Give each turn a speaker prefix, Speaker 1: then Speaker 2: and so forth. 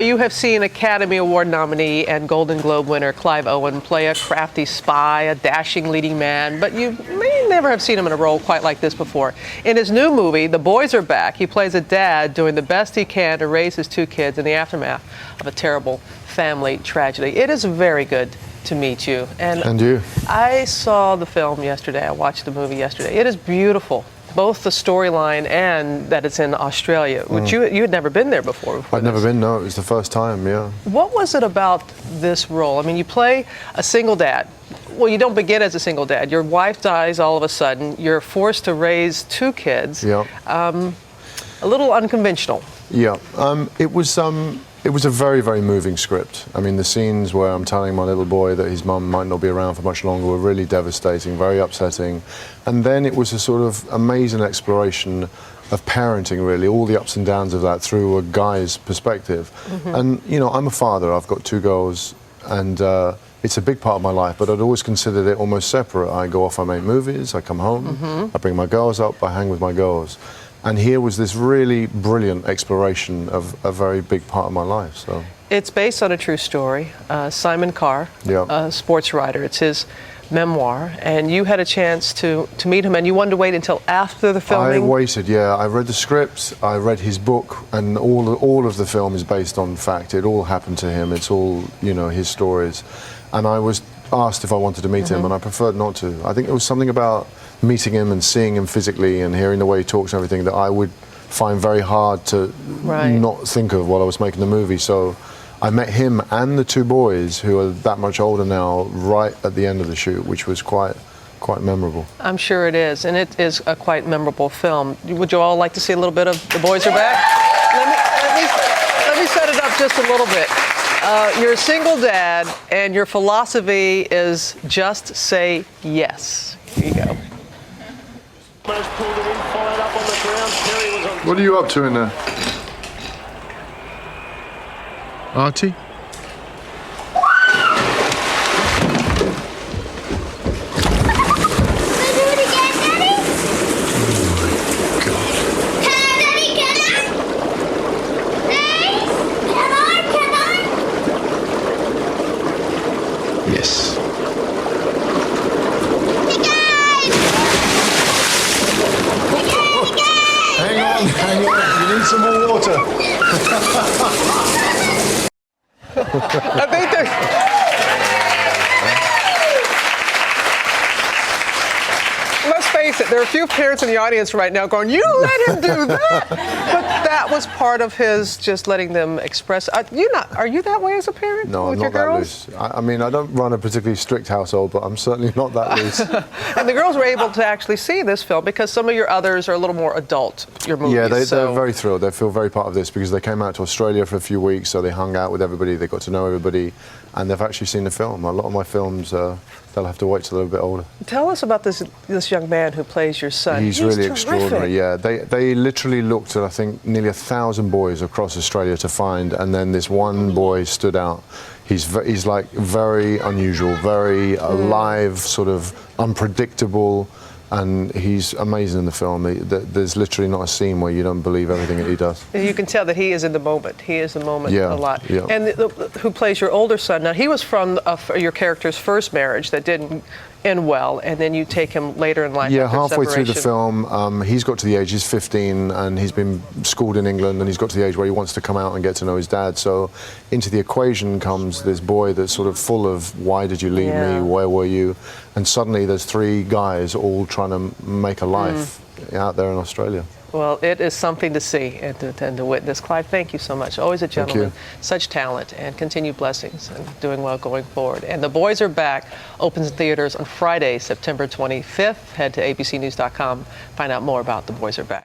Speaker 1: You have seen Academy Award nominee and Golden Globe winner Clive Owen play a crafty spy, a dashing leading man, but you may never have seen him in a role quite like this before. In his new movie, The Boys Are Back, he plays a dad doing the best he can to raise his two kids in the aftermath of a terrible family tragedy. It is very good to meet you.
Speaker 2: And you.
Speaker 1: I saw the film yesterday. I watched the movie yesterday. It is beautiful. Both the storyline and that it's in Australia, which you had never been there before.
Speaker 2: I'd never been, no. It was the first time, yeah.
Speaker 1: What was it about this role? I mean, you play a single dad. Well, you don't begin as a single dad. Your wife dies all of a sudden. You're forced to raise two kids.
Speaker 2: Yeah.
Speaker 1: A little unconventional.
Speaker 2: Yeah. It was a very, very moving script. I mean, the scenes where I'm telling my little boy that his mum might not be around for much longer were really devastating, very upsetting. And then it was a sort of amazing exploration of parenting, really, all the ups and downs of that through a guy's perspective. Mm-hmm. And, you know, I'm a father. I've got two girls, and it's a big part of my life, but I'd always considered it almost separate. I go off, I make movies, I come home, I bring my girls up, I hang with my girls. And here was this really brilliant exploration of a very big part of my life. So
Speaker 1: it's based on a true story. Simon Carr, a sports writer. It's his memoir, and you had a chance to meet him, and you wanted to wait until after the filming.
Speaker 2: I waited, yeah. I read the script, I read his book, and all of the film is based on fact. It all happened to him. It's all, you know, his stories. And I was asked if I wanted to meet him, and I preferred not to. I think it was something about meeting him and seeing him physically and hearing the way he talks and everything that I would find very hard to not think of while I was making the movie. So I met him and the two boys, who are that much older now, right at the end of the shoot, which was quite memorable.
Speaker 1: I'm sure it is, and it is a quite memorable film. Would you all like to see a little bit of The Boys Are Back? Let me set it up just a little bit. You're a single dad, and your philosophy is just say yes. Here you go.
Speaker 2: What are you up to in there? Artie? Yes. Hang on, you need some more water.
Speaker 1: I think let's face it, there are a few parents in the audience right now going, you let him do that? But that was part of his just letting them express. Are you that way as a parent?
Speaker 2: No,
Speaker 1: with
Speaker 2: I'm
Speaker 1: your
Speaker 2: not that
Speaker 1: girls?
Speaker 2: loose. I mean, I don't run a particularly strict household, but I'm certainly not that loose.
Speaker 1: And the girls were able to actually see this film because some of your others are a little more adult, your movies.
Speaker 2: Yeah, they're very thrilled. They feel very part of this because they came out to Australia for a few weeks, so they hung out with everybody, they got to know everybody, and they've actually seen the film. A lot of my films, they'll have to wait till they're a bit older.
Speaker 1: Tell us about this young man who plays your son.
Speaker 2: He's really extraordinary, yeah. They literally looked at, I think, nearly 1,000 boys across Australia to find, and then this one boy stood out. He's like very unusual, very alive, sort of unpredictable, and he's amazing in the film. There's literally not a scene where you don't believe everything that he does.
Speaker 1: You can tell that he is in the moment. He is the moment a lot.
Speaker 2: Yeah.
Speaker 1: And who plays your older son? Now, he was from your character's first marriage that didn't end well, and then you take him later in life.
Speaker 2: Yeah,
Speaker 1: after
Speaker 2: halfway
Speaker 1: separation.
Speaker 2: through the film, he's got to the age, he's 15, and he's been schooled in England, and he's got to the age where he wants to come out and get to know his dad. So into the equation comes this boy that's sort of full of, why did you leave me, where were you? And suddenly there's three guys all trying to make a life out there in Australia.
Speaker 1: Well, it is something to see and to witness. Clive, thank you so much. Always a gentleman, such talent, and continued blessings, and doing well going forward. And The Boys Are Back opens in theaters on Friday, September 25th. Head to abcnews.com, find out more about The Boys Are Back.